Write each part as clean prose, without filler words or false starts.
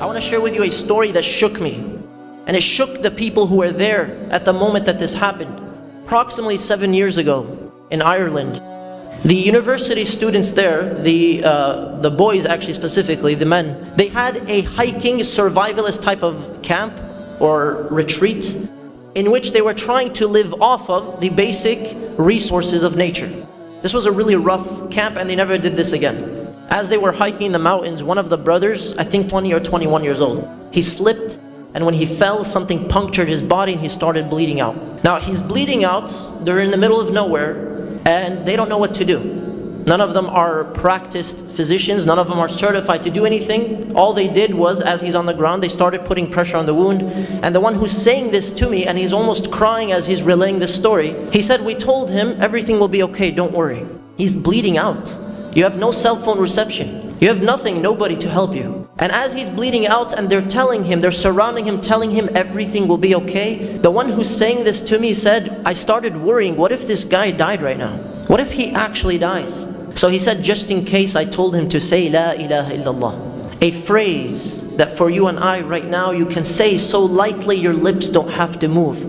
I want to share with you a story that shook me. And it shook the people who were there at the moment that this happened. Approximately 7 years ago in Ireland, the university students there, the boys actually specifically, the men, they had a hiking survivalist type of camp or retreat in which they were trying to live off of the basic resources of nature. This was a really rough camp and they never did this again. As they were hiking in the mountains, one of the brothers, I think 20 or 21 years old, he slipped, and when he fell, something punctured his body and he started bleeding out. Now he's bleeding out, they're in the middle of nowhere, and they don't know what to do. None of them are practiced physicians, none of them are certified to do anything. All they did was, as he's on the ground, they started putting pressure on the wound. And the one who's saying this to me, and he's almost crying as he's relaying this story, he said, we told him, everything will be okay, don't worry. He's bleeding out. You have no cell phone reception. You have nothing, nobody to help you. And as he's bleeding out and they're telling him, they're surrounding him, telling him everything will be okay, the one who's saying this to me said, I started worrying, what if this guy died right now? What if he actually dies? So he said, just in case, I told him to say La ilaha illallah. A phrase that for you and I right now, you can say so lightly your lips don't have to move.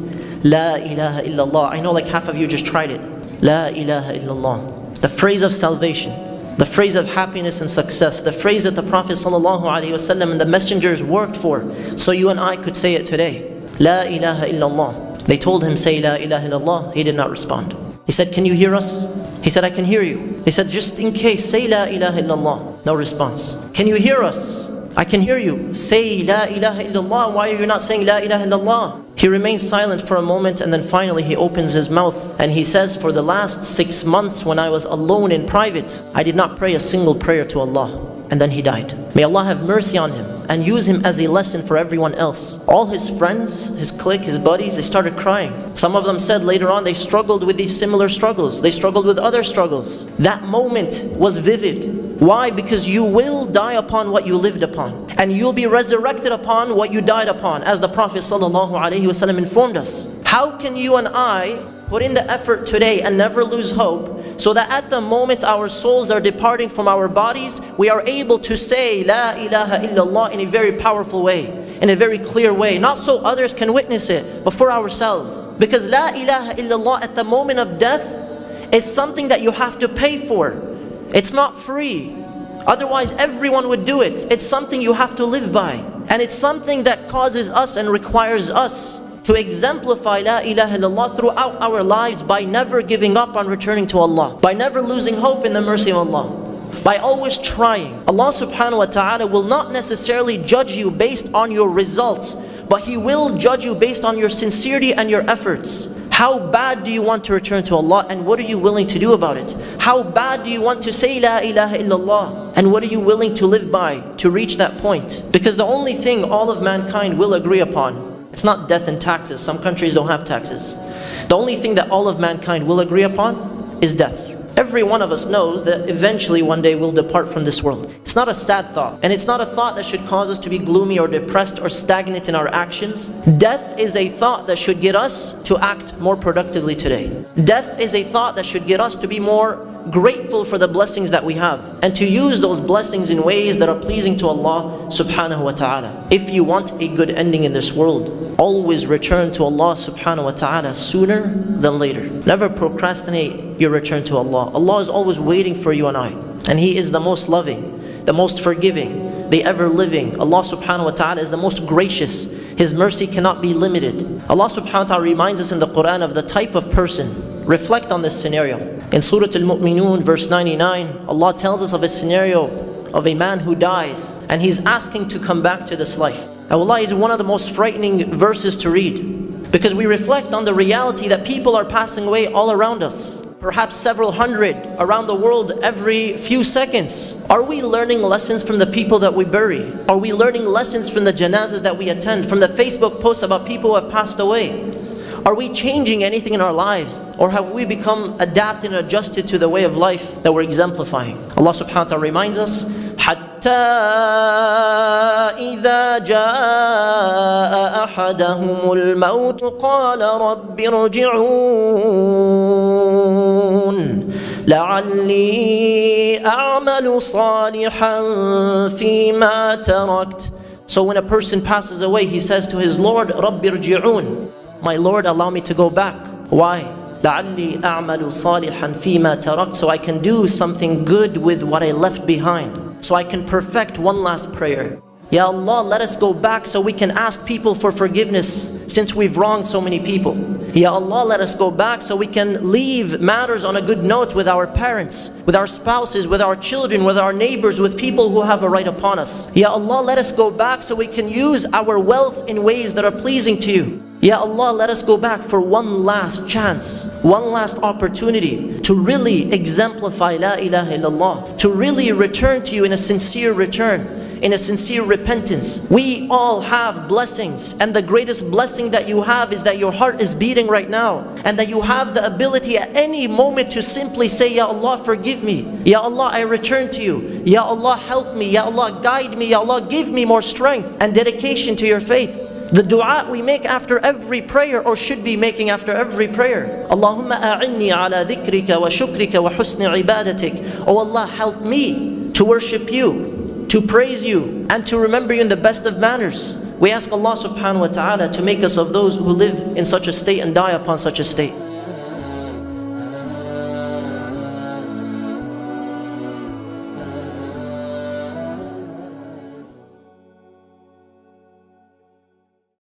La ilaha illallah. I know like half of you just tried it. La ilaha illallah. The phrase of salvation. The phrase of happiness and success, the phrase that the Prophet ﷺ and the messengers worked for, so you and I could say it today. La ilaha illallah. They told him, say La ilaha illallah. He did not respond. He said, can you hear us? He said, I can hear you. They said, just in case, say La ilaha illallah. No response. Can you hear us? I can hear you. Say La ilaha illallah. Why are you not saying La ilaha illallah? He remains silent for a moment and then finally he opens his mouth and he says, for the last 6 months when I was alone in private, I did not pray a single prayer to Allah. And then he died. May Allah have mercy on him and use him as a lesson for everyone else. All his friends, his clique, his buddies, they started crying. Some of them said later on they struggled with these similar struggles. They struggled with other struggles. That moment was vivid. Why? Because you will die upon what you lived upon. And you'll be resurrected upon what you died upon, as the Prophet ﷺ informed us. How can you and I put in the effort today and never lose hope, so that at the moment our souls are departing from our bodies, we are able to say La ilaha illallah in a very powerful way, in a very clear way, not so others can witness it, but for ourselves. Because La ilaha illallah at the moment of death is something that you have to pay for. It's not free. Otherwise everyone would do it. It's something you have to live by. And it's something that causes us and requires us to exemplify La ilaha illallah throughout our lives by never giving up on returning to Allah, by never losing hope in the mercy of Allah, by always trying. Allah subhanahu wa ta'ala will not necessarily judge you based on your results, but He will judge you based on your sincerity and your efforts. How bad do you want to return to Allah, and what are you willing to do about it? How bad do you want to say La ilaha illallah, and what are you willing to live by to reach that point? Because the only thing all of mankind will agree upon, it's not death and taxes. Some countries don't have taxes. The only thing that all of mankind will agree upon is death. Every one of us knows that eventually one day we'll depart from this world. It's not a sad thought, and it's not a thought that should cause us to be gloomy or depressed or stagnant in our actions. Death is a thought that should get us to act more productively today. Death is a thought that should get us to be more grateful for the blessings that we have, and to use those blessings in ways that are pleasing to Allah subhanahu wa ta'ala. If you want a good ending in this world, always return to Allah subhanahu wa ta'ala sooner than later. Never procrastinate your return to Allah. Allah is always waiting for you and I, and He is the most loving, the most forgiving, the ever living. Allah subhanahu wa ta'ala is the most gracious. His mercy cannot be limited. Allah subhanahu wa ta'ala reminds us in the Quran of the type of person. Reflect on this scenario. In Surah Al-Mu'minun verse 99, Allah tells us of a scenario of a man who dies and he's asking to come back to this life. And wallahi, it's one of the most frightening verses to read, because we reflect on the reality that people are passing away all around us. Perhaps several hundred around the world every few seconds. Are we learning lessons from the people that we bury? Are we learning lessons from the janazas that we attend, from the Facebook posts about people who have passed away? Are we changing anything in our lives? Or have we become adapted and adjusted to the way of life that we're exemplifying? Allah subhanahu wa ta'ala reminds us, حَتَّى إِذَا جَاءَ أَحَدَهُمُ الْمَوْتُ قَالَ رَبِّ ارْجِعُونِ لَعَلِّي أَعْمَلُ صَالِحًا فِيمَا تَرَكْتُ So when a person passes away, he says to his Lord, Rabbi irji'un, my Lord, allow me to go back. Why? لَعَلِّي أَعْمَلُ صَالِحًا فِي مَا تَرَكْتُ, so I can do something good with what I left behind. So I can perfect one last prayer. Ya Allah, let us go back so we can ask people for forgiveness since we've wronged so many people. Ya Allah, let us go back so we can leave matters on a good note with our parents, with our spouses, with our children, with our neighbors, with people who have a right upon us. Ya Allah, let us go back so we can use our wealth in ways that are pleasing to you. Ya Allah, let us go back for one last chance, one last opportunity to really exemplify La ilaha illallah, to really return to you in a sincere return, in a sincere repentance. We all have blessings, and the greatest blessing that you have is that your heart is beating right now, and that you have the ability at any moment to simply say, Ya Allah, forgive me. Ya Allah, I return to you. Ya Allah, help me. Ya Allah, guide me. Ya Allah, give me more strength and dedication to your faith. The dua we make after every prayer, or should be making after every prayer. Allahumma a'inni ala dhikrika wa shukrika wa husni ibadatik. Oh Allah, help me to worship you, to praise you, and to remember you in the best of manners. We ask Allah subhanahu wa ta'ala to make us of those who live in such a state and die upon such a state.